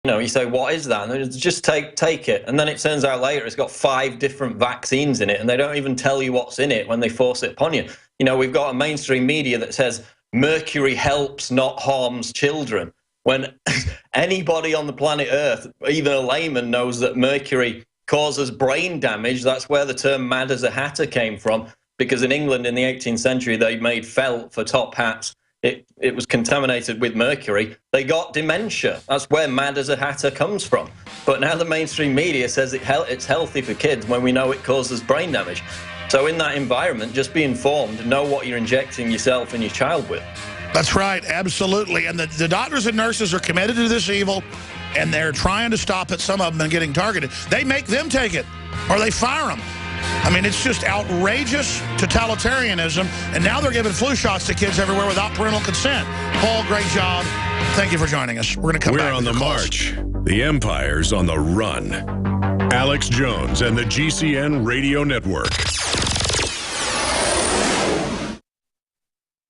You know, you say, what is that? And they just take it. And then it turns out later it's got 5 different vaccines in it, and they don't even tell you what's in it when they force it upon you. You know, we've got a mainstream media that says mercury helps, not harms children, when anybody on the planet Earth, even a layman, knows that mercury causes brain damage. That's where the term mad as a hatter came from, because in England in the 18th century, they made felt for top hats. It was contaminated with mercury. They got dementia. That's where mad as a hatter comes from. But now the mainstream media says it's healthy for kids when we know it causes brain damage. So in that environment, just be informed, know what you're injecting yourself and your child with. That's right, absolutely. And the doctors and nurses are committed to this evil, and they're trying to stop it, some of them, and getting targeted. They make them take it, or they fire them. I mean, it's just outrageous totalitarianism, and now they're giving flu shots to kids everywhere without parental consent. Paul, great job. Thank you for joining us. We're going to come back. We're on the march. The empire's on the run. Alex Jones and the GCN Radio Network.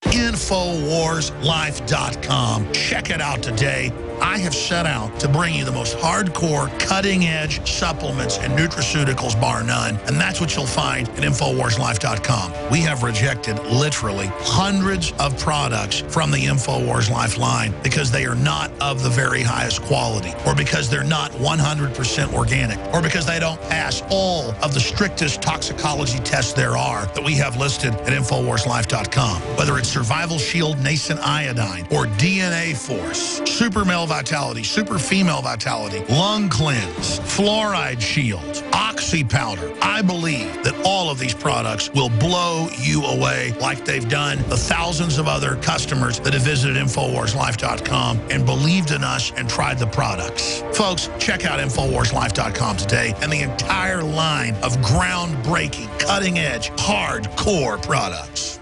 InfoWarsLife.com. Check it out today. I have set out to bring you the most hardcore, cutting-edge supplements and nutraceuticals, bar none. And that's what you'll find at InfoWarsLife.com. We have rejected literally hundreds of products from the InfoWars Life line because they are not of the very highest quality, or because they're not 100% organic, or because they don't pass all of the strictest toxicology tests there are that we have listed at InfoWarsLife.com. Whether it's Survival Shield Nascent Iodine, or DNA Force, Super Male Vitality, Super Female Vitality, Lung Cleanse, Fluoride Shield, Oxy Powder. I believe that all of these products will blow you away like they've done the thousands of other customers that have visited InfoWarsLife.com and believed in us and tried the products. Folks, check out InfoWarsLife.com today and the entire line of groundbreaking, cutting-edge, hardcore products.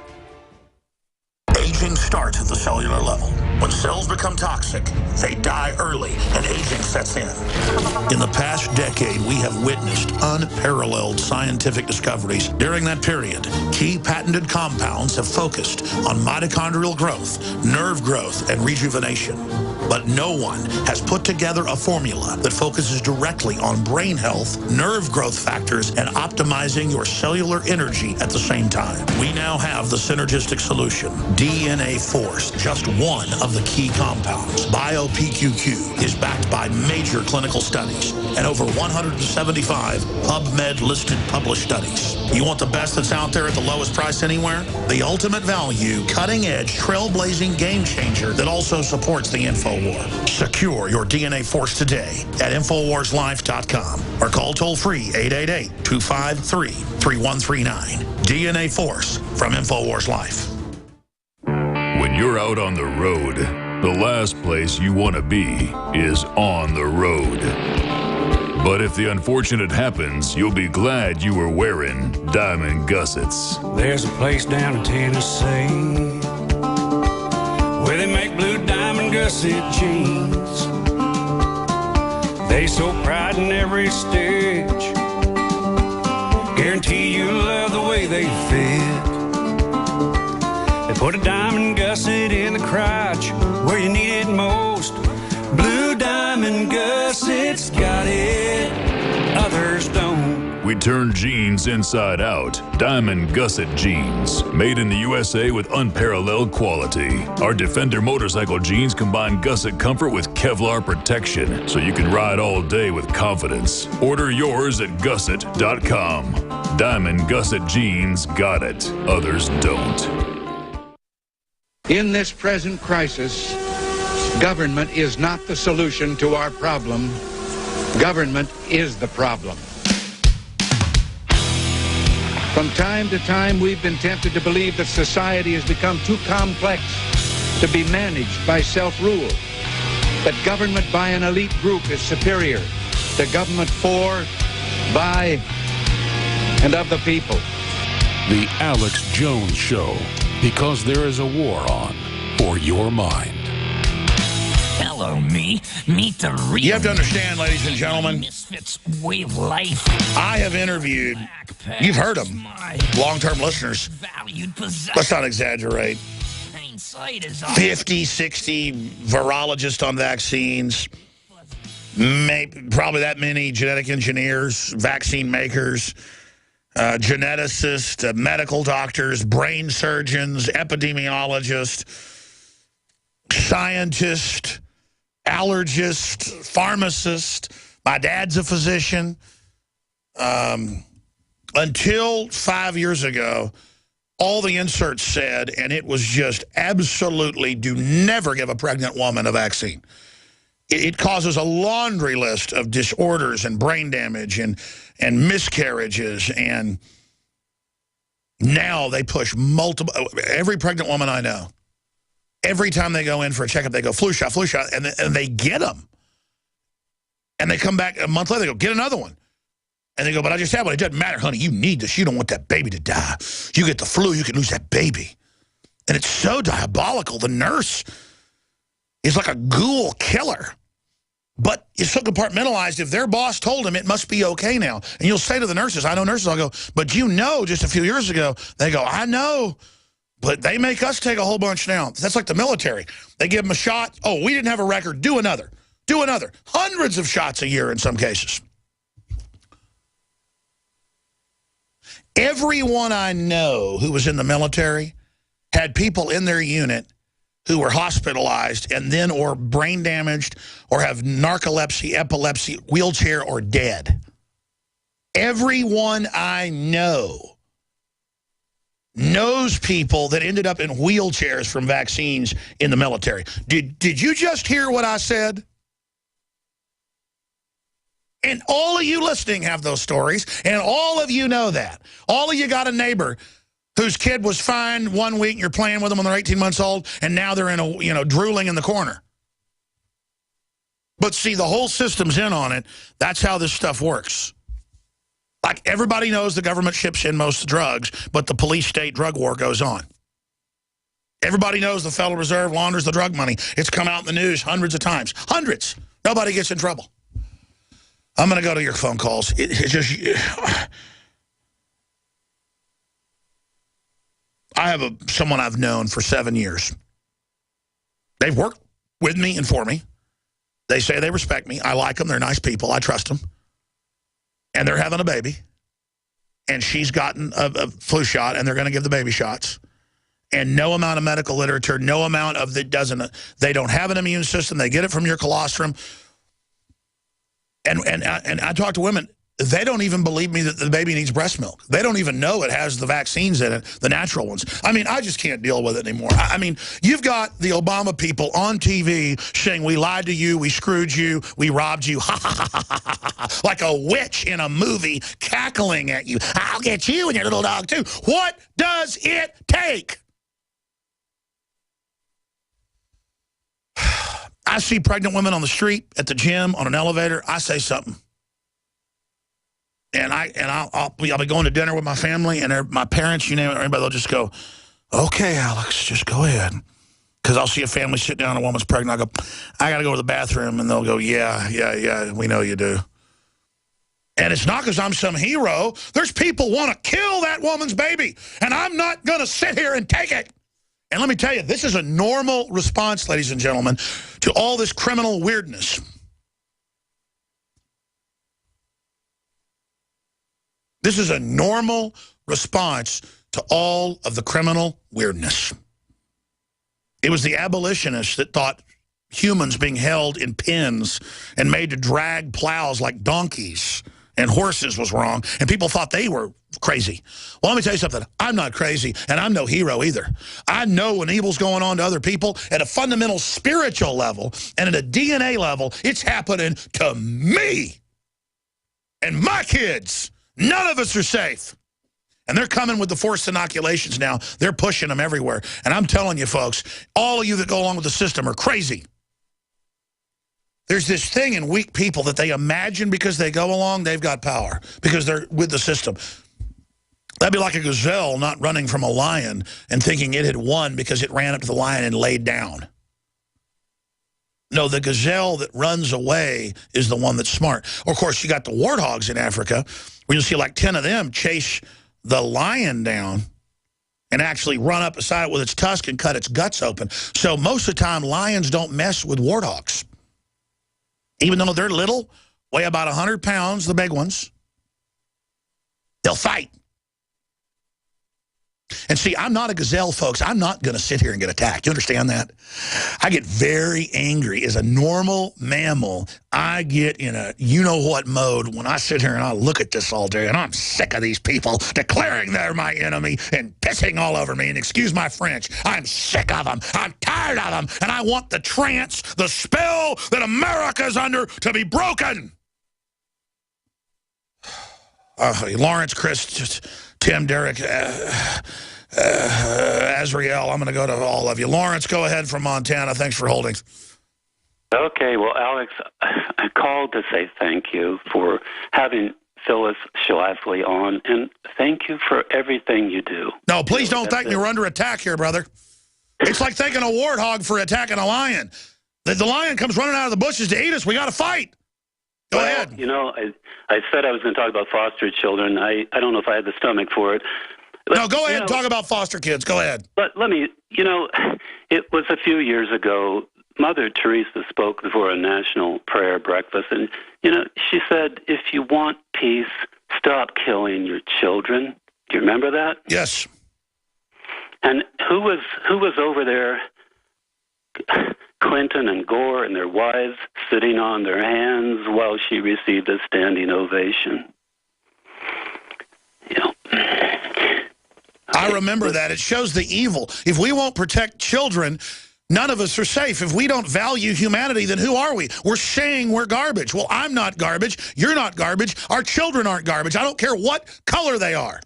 Aging starts at the cellular level. When cells become toxic, they die early and aging sets in. In the past decade, we have witnessed unparalleled scientific discoveries. During that period, key patented compounds have focused on mitochondrial growth, nerve growth, and rejuvenation. But no one has put together a formula that focuses directly on brain health, nerve growth factors, and optimizing your cellular energy at the same time. We now have the synergistic solution, DNA Force, just one of the key compounds. BioPQQ is backed by major clinical studies and over 175 PubMed-listed published studies. You want the best that's out there at the lowest price anywhere? The ultimate value, cutting-edge, trailblazing game changer that also supports the InfoWar. Secure your DNA Force today at InfoWarsLife.com or call toll-free 888-253-3139. DNA Force from InfoWars Life. When you're out on the road, the last place you want to be is on the road. But if the unfortunate happens, you'll be glad you were wearing diamond gussets. There's a place down in Tennessee where they make blue diamond gusset jeans. They so pride in every stitch, guarantee you love the way they fit. They put a diamond gusset in the crotch where you need it most. Blue diamond gussets got it, others don't. We turn jeans inside out. Diamond Gusset Jeans. Made in the USA with unparalleled quality. Our Defender motorcycle jeans combine gusset comfort with Kevlar protection, so you can ride all day with confidence. Order yours at gusset.com. Diamond Gusset Jeans got it. Others don't. In this present crisis, government is not the solution to our problem. Government is the problem. From time to time, we've been tempted to believe that society has become too complex to be managed by self-rule, that government by an elite group is superior to government for, by, and of the people. The Alex Jones Show, because there is a war on for your mind. Hello, me. Meet the real. You have to understand, ladies and gentlemen, Misfits way of life. I have interviewed, you've heard them, long-term listeners. Let's not exaggerate. 50, 60 virologists on vaccines, probably that many genetic engineers, vaccine makers, geneticists, medical doctors, brain surgeons, epidemiologists, scientists, allergists, pharmacists. My dad's a physician. Until 5 years ago, all the inserts said, and it was just absolutely, do never give a pregnant woman a vaccine. It causes a laundry list of disorders and brain damage and miscarriages. And now they push multiple, every pregnant woman I know, every time they go in for a checkup, they go, flu shot, and they get them. And they come back a month later, they go, get another one. And they go, but I just had one. It doesn't matter, honey. You need this. You don't want that baby to die. You get the flu, you can lose that baby. And it's so diabolical. The nurse is like a ghoul killer. But it's so compartmentalized. If their boss told him, it must be okay now. And you'll say to the nurses, I know nurses, I'll go, but you know, just a few years ago, they go, I know, but they make us take a whole bunch now. That's like the military. They give them a shot. Oh, we didn't have a record. Do another. Do another. Hundreds of shots a year in some cases. Everyone I know who was in the military had people in their unit who were hospitalized and then or brain damaged or have narcolepsy, epilepsy, wheelchair, or dead. Everyone I know knows people that ended up in wheelchairs from vaccines in the military. Did you just hear what I said? And all of you listening have those stories, and all of you know that. All of you got a neighbor whose kid was fine 1 week, and you're playing with them when they're 18 months old, and now they're in a, drooling in the corner. But see, the whole system's in on it. That's how this stuff works. Like, everybody knows the government ships in most drugs, but the police-state drug war goes on. Everybody knows the Federal Reserve launders the drug money. It's come out in the news hundreds of times. Hundreds. Nobody gets in trouble. I'm going to go to your phone calls. It's just... I have someone I've known for 7 years. They've worked with me and for me. They say they respect me. I like them. They're nice people. I trust them. And they're having a baby. And she's gotten a flu shot, and they're going to give the baby shots. And no amount of medical literature, no amount of that doesn't... They don't have an immune system. They get it from your colostrum. And I talk to women, they don't even believe me that the baby needs breast milk. They don't even know it has the vaccines in it, the natural ones. I mean, I just can't deal with it anymore. I mean, you've got the Obama people on TV saying, we lied to you, we screwed you, we robbed you, ha, ha, ha, ha, ha, ha, like a witch in a movie cackling at you. I'll get you and your little dog too. What does it take? I see pregnant women on the street, at the gym, on an elevator. I say something. And I'll be going to dinner with my family and my parents, you name it, everybody, they'll just go, okay, Alex, just go ahead. Because I'll see a family sit down, a woman's pregnant. I go, I got to go to the bathroom. And they'll go, yeah, we know you do. And it's not because I'm some hero. There's people want to kill that woman's baby. And I'm not going to sit here and take it. And let me tell you, this is a normal response, ladies and gentlemen, to all this criminal weirdness. This is a normal response to all of the criminal weirdness. It was the abolitionists that thought humans being held in pens and made to drag plows like donkeys and horses was wrong, and people thought they were crazy. Well, let me tell you something. I'm not crazy, and I'm no hero either. I know when evil's going on to other people at a fundamental spiritual level and at a DNA level, it's happening to me and my kids. None of us are safe. And they're coming with the forced inoculations now. They're pushing them everywhere. And I'm telling you, folks, all of you that go along with the system are crazy. There's this thing in weak people that they imagine because they go along, they've got power because they're with the system. That'd be like a gazelle not running from a lion and thinking it had won because it ran up to the lion and laid down. No, the gazelle that runs away is the one that's smart. Of course, you got the warthogs in Africa where you'll see like 10 of them chase the lion down and actually run up beside it with its tusk and cut its guts open. So most of the time, lions don't mess with warthogs. Even though they're little, weigh about 100 pounds, the big ones, they'll fight. And see, I'm not a gazelle, folks. I'm not going to sit here and get attacked. You understand that? I get very angry. As a normal mammal, I get in a you-know-what mode when I sit here and I look at this all day, and I'm sick of these people declaring they're my enemy and pissing all over me. And excuse my French, I'm sick of them. I'm tired of them. And I want the trance, the spell that America's under to be broken. Lawrence, Chris, Tim, Derek, Azrael, I'm going to go to all of you. Lawrence, go ahead from Montana. Thanks for holding. Okay, well, Alex, I called to say thank you for having Phyllis Schlafly on, and thank you for everything you do. No, please don't thank me. We're under attack here, brother. It's like thanking a warthog for attacking a lion. The lion comes running out of the bushes to eat us. We got to fight. Go ahead. You know, I said I was going to talk about foster children. I don't know if I had the stomach for it. No, go ahead and talk about foster kids. Go ahead. But let me, you know, it was a few years ago, Mother Teresa spoke before a national prayer breakfast, and, you know, she said, if you want peace, stop killing your children. Do you remember that? Yes. And who was over there? Clinton and Gore and their wives sitting on their hands while she received a standing ovation. You know. I remember that. It shows the evil. If we won't protect children, none of us are safe. If we don't value humanity, then who are we? We're saying we're garbage. Well, I'm not garbage. You're not garbage. Our children aren't garbage. I don't care what color they are.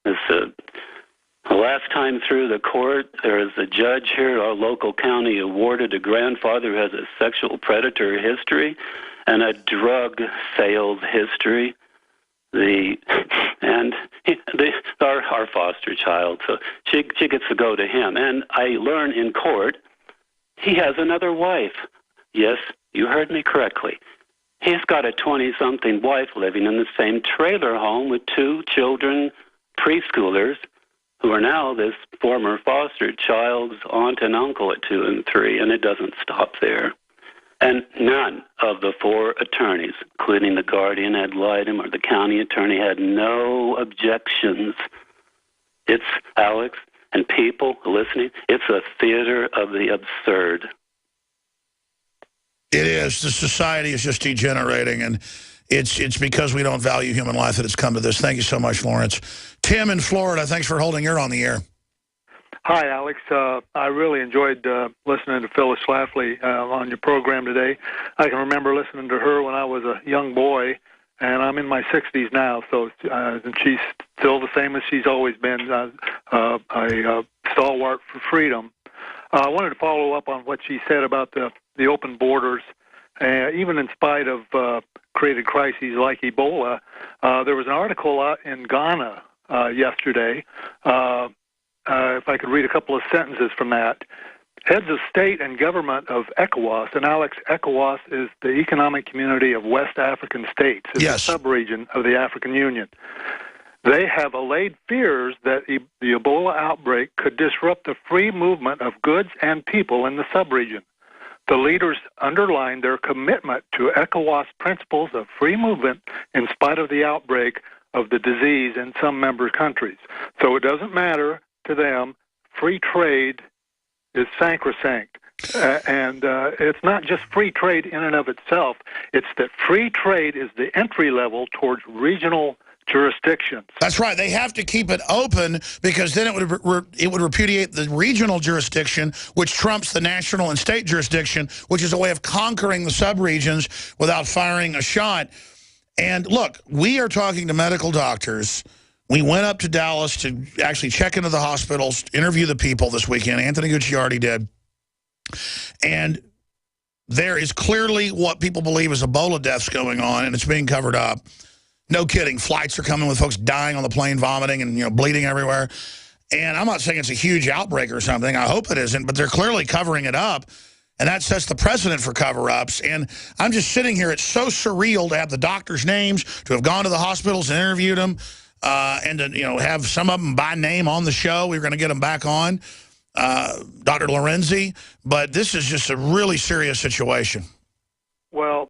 The last time through the court, there is a judge here, our local county awarded a grandfather who has a sexual predator history and a drug sales history. Our foster child, so she gets to go to him. And I learn in court he has another wife. Yes, you heard me correctly. He's got a 20-something wife living in the same trailer home with 2 children, preschoolers, who are now this former foster child's aunt and uncle at 2 and 3, and it doesn't stop there. And none of the 4 attorneys, including the guardian ad litem or the county attorney, had no objections. It's, Alex, and people listening, it's a theater of the absurd. It is. The society is just degenerating, and it's because we don't value human life that it's come to this. Thank you so much, Lawrence. Tim in Florida, thanks for holding. You're on the air. Hi, Alex. I really enjoyed listening to Phyllis Schlafly on your program today. I can remember listening to her when I was a young boy, and I'm in my 60s now, so she's still the same as she's always been, a stalwart for freedom. I wanted to follow up on what she said about the open borders. Even in spite of created crises like Ebola, there was an article in Ghana yesterday. If I could read a couple of sentences from that. Heads of state and government of ECOWAS, and Alex, ECOWAS is the Economic Community of West African States. It's a sub-region of the African Union. They have allayed fears that the Ebola outbreak could disrupt the free movement of goods and people in the sub-region. The leaders underlined their commitment to ECOWAS principles of free movement in spite of the outbreak of the disease in some member countries. So it doesn't matter to them, free trade is sacrosanct. And it's not just free trade in and of itself. It's that free trade is the entry level towards regional jurisdictions. That's right. They have to keep it open because then it would repudiate the regional jurisdiction, which trumps the national and state jurisdiction, which is a way of conquering the subregions without firing a shot. And look, we are talking to medical doctors. We went up to Dallas to actually check into the hospitals, interview the people this weekend. Anthony Gucciardi did. And there is clearly what people believe is Ebola deaths going on, and it's being covered up. No kidding. Flights are coming with folks dying on the plane, vomiting and bleeding everywhere. And I'm not saying it's a huge outbreak or something. I hope it isn't, but they're clearly covering it up. And that sets the precedent for cover-ups. And I'm just sitting here. It's so surreal to have the doctors' names, to have gone to the hospitals and interviewed them, and to have some of them by name on the show. We were going to get them back on, Dr. Lorenzi. But this is just a really serious situation. Well,